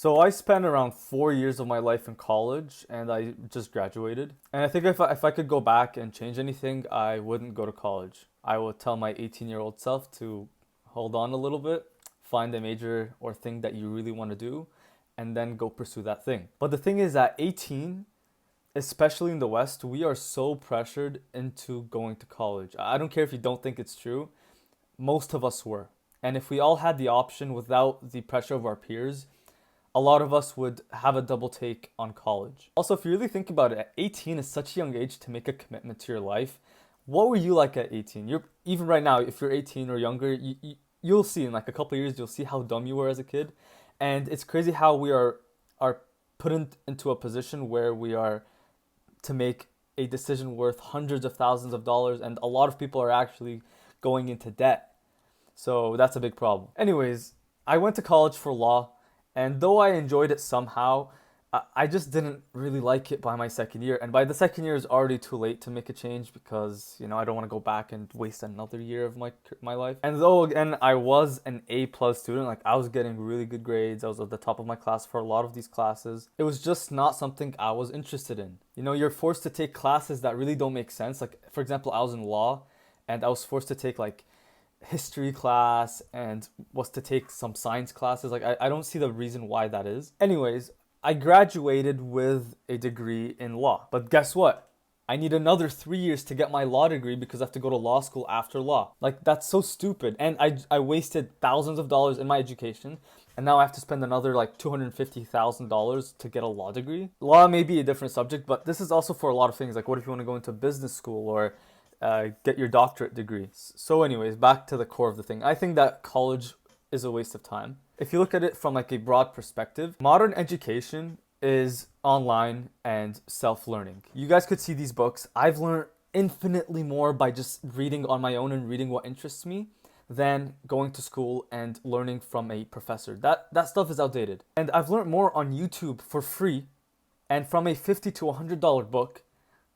So I spent around 4 years of my life in college and I just graduated. And I think if I could go back and change anything, I wouldn't go to college. I would tell my 18-year-old self to hold on a little bit, find a major or thing that you really want to do, and then go pursue that thing. But the thing is, at 18, especially in the West, we are so pressured into going to college. I don't care if you don't think it's true, most of us were. And if we all had the option without the pressure of our peers, a lot of us would have a double take on college. Also, if you really think about it, 18 is such a young age to make a commitment to your life. What were you like at 18? You're even right now, if you're 18 or younger, you'll see in like a couple of years, you'll see how dumb you were as a kid. And it's crazy how we are put into a position where we are to make a decision worth hundreds of thousands of dollars, and a lot of people are actually going into debt. So that's a big problem. Anyways, I went to college for law, and though I enjoyed it somehow, I just didn't really like it by my second year. And by the second year, it's already too late to make a change because, I don't want to go back and waste another year of my life. And though, again, I was an A plus student, like I was getting really good grades, I was at the top of my class for a lot of these classes, it was just not something I was interested in. You're forced to take classes that really don't make sense. Like, for example, I was in law, and I was forced to take like history class and was to take some science classes. Like, I don't see the reason why that is. Anyways, I graduated with a degree in law. But guess what? I need another 3 years to get my law degree because I have to go to law school after law. Like, that's so stupid. And I wasted thousands of dollars in my education. And now I have to spend another like $250,000 to get a law degree. Law may be a different subject, but this is also for a lot of things. Like, what if you want to go into business school or get your doctorate degree? So anyways, back to the core of the thing. I think that college is a waste of time. If you look at it from like a broad perspective, modern education is online and self-learning. You guys could see these books. I've learned infinitely more by just reading on my own and reading what interests me than going to school and learning from a professor. That stuff is outdated. And I've learned more on YouTube for free and from a $50 to $100 book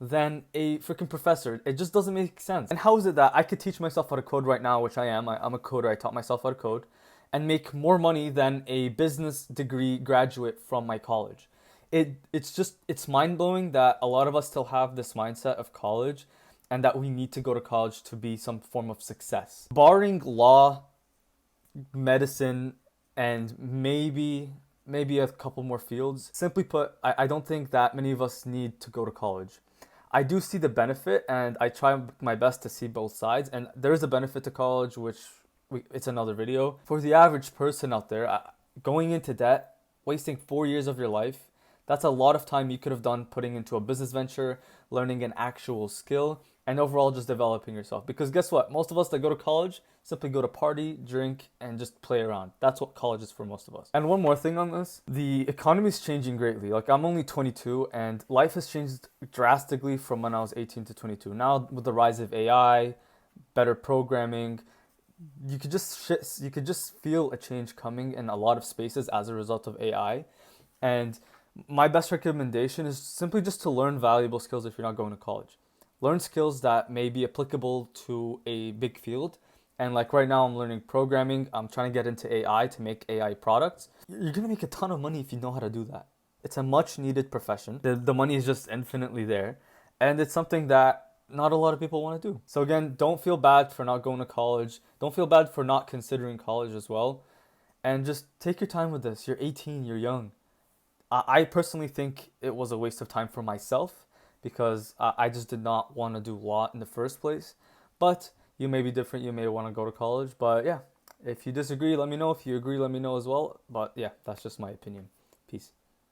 than a freaking professor. It just doesn't make sense. And how is it that I could teach myself how to code right now, which I am. I'm a coder. I taught myself how to code, and make more money than a business degree graduate from my college. It's mind-blowing that a lot of us still have this mindset of college and that we need to go to college to be some form of success. Barring law, medicine, and maybe a couple more fields. Simply put, I don't think that many of us need to go to college. I do see the benefit, and I try my best to see both sides. And there is a benefit to college, which it's another video. For the average person out there, going into debt, wasting 4 years of your life, that's a lot of time you could have done putting into a business venture, learning an actual skill, and overall just developing yourself. Because guess what? Most of us that go to college simply go to party, drink, and just play around. That's what college is for most of us. And one more thing on this, the economy is changing greatly. Like, I'm only 22 and life has changed drastically from when I was 18 to 22. Now with the rise of AI, better programming, you could just feel a change coming in a lot of spaces as a result of AI. And my best recommendation is simply just to learn valuable skills if you're not going to college. Learn skills that may be applicable to a big field. And like right now, I'm learning programming. I'm trying to get into AI to make AI products. You're going to make a ton of money if you know how to do that. It's a much needed profession. The money is just infinitely there. And it's something that not a lot of people want to do. So again, don't feel bad for not going to college. Don't feel bad for not considering college as well. And just take your time with this. You're 18, you're young. I personally think it was a waste of time for myself because I just did not want to do law in the first place. But you may be different. You may want to go to college. But yeah, if you disagree, let me know. If you agree, let me know as well. But yeah, that's just my opinion. Peace.